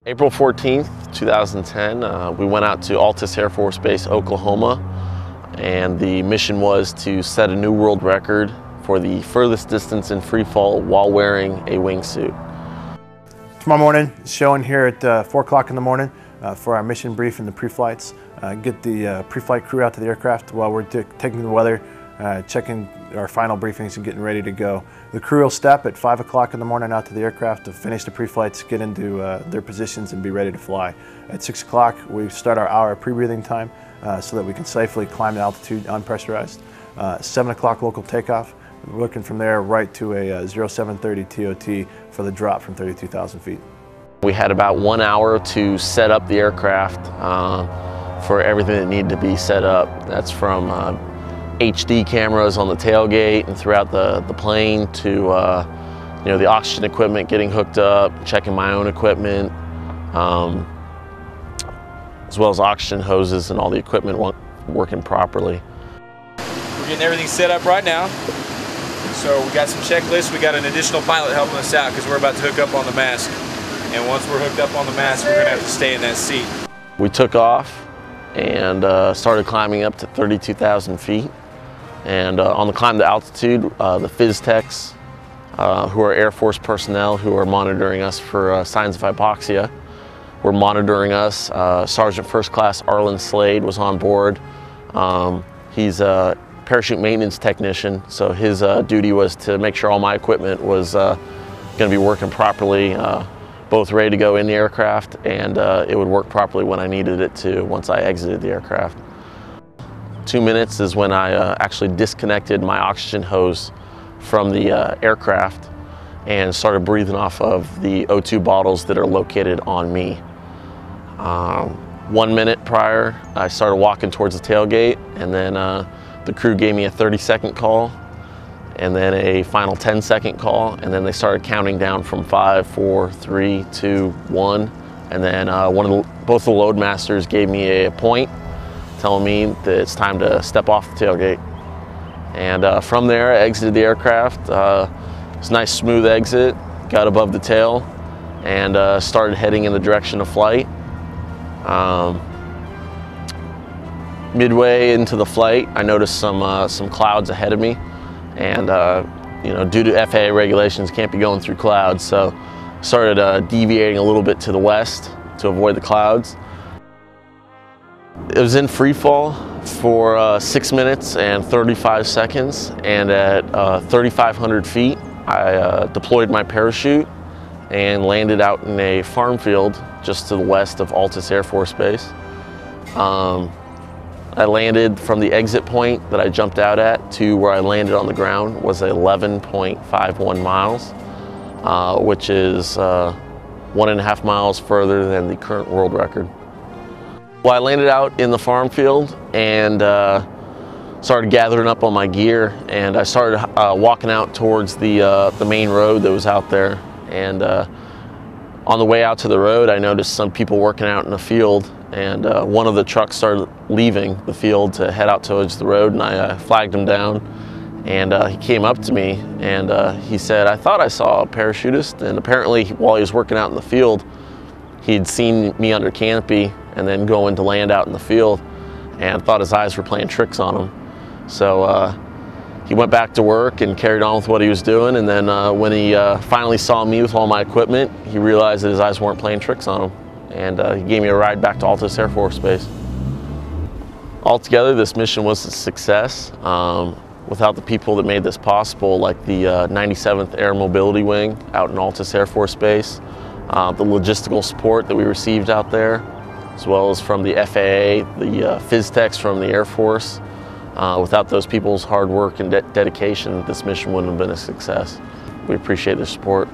April 14th, 2010, we went out to Altus Air Force Base, Oklahoma, and the mission was to set a new world record for the furthest distance in free fall while wearing a wingsuit. Tomorrow morning, showing here at 4 o'clock in the morning for our mission brief and the pre-flights. Get the pre-flight crew out to the aircraft while we're taking the weather, checking our final briefings and getting ready to go. The crew will step at 5 o'clock in the morning out to the aircraft to finish the pre-flights, get into their positions and be ready to fly. At 6 o'clock, we start our hour of pre-breathing time so that we can safely climb the altitude unpressurized. 7 o'clock local takeoff. We're looking from there right to a 0730 TOT for the drop from 32,000 feet. We had about 1 hour to set up the aircraft for everything that needed to be set up. That's from HD cameras on the tailgate and throughout the plane to the oxygen equipment getting hooked up, checking my own equipment, as well as oxygen hoses and all the equipment working properly. We're getting everything set up right now. So we got some checklists. We got an additional pilot helping us out because we're about to hook up on the mask. And once we're hooked up on the mask, we're going to have to stay in that seat. We took off and started climbing up to 32,000 feet. And on the climb to altitude, the phys techs, who are Air Force personnel who are monitoring us for signs of hypoxia, were monitoring us. Sergeant First Class Arlen Slade was on board. He's a parachute maintenance technician, so his duty was to make sure all my equipment was going to be working properly, both ready to go in the aircraft, and it would work properly when I needed it to once I exited the aircraft. 2 minutes is when I actually disconnected my oxygen hose from the aircraft and started breathing off of the O2 bottles that are located on me. 1 minute prior, I started walking towards the tailgate, and then the crew gave me a 30-second call, and then a final 10-second call, and then they started counting down from 5, 4, 3, 2, 1, and then both the load masters gave me a point, telling me that it's time to step off the tailgate. And from there, I exited the aircraft. It was a nice smooth exit, got above the tail, and started heading in the direction of flight. Midway into the flight, I noticed some clouds ahead of me, and due to FAA regulations, can't be going through clouds, so started deviating a little bit to the west to avoid the clouds. It was in free fall for 6 minutes and 35 seconds, and at 3,500 feet, I deployed my parachute and landed out in a farm field just to the west of Altus Air Force Base. I landed from the exit point that I jumped out at to where I landed on the ground was 11.51 miles, which is 1.5 miles further than the current world record. Well, I landed out in the farm field and started gathering up on my gear, and I started walking out towards the main road that was out there. And on the way out to the road, I noticed some people working out in the field, and one of the trucks started leaving the field to head out towards the road, and I flagged him down, and he came up to me and he said, "I thought I saw a parachutist," and apparently while he was working out in the field, he'd seen me under canopy and then going to land out in the field and thought his eyes were playing tricks on him. So he went back to work and carried on with what he was doing, and then when he finally saw me with all my equipment, he realized that his eyes weren't playing tricks on him, and he gave me a ride back to Altus Air Force Base. Altogether, this mission was a success. Without the people that made this possible, like the 97th Air Mobility Wing out in Altus Air Force Base, the logistical support that we received out there, as well as from the FAA, the phys techs from the Air Force. Without those people's hard work and dedication, this mission wouldn't have been a success. We appreciate their support.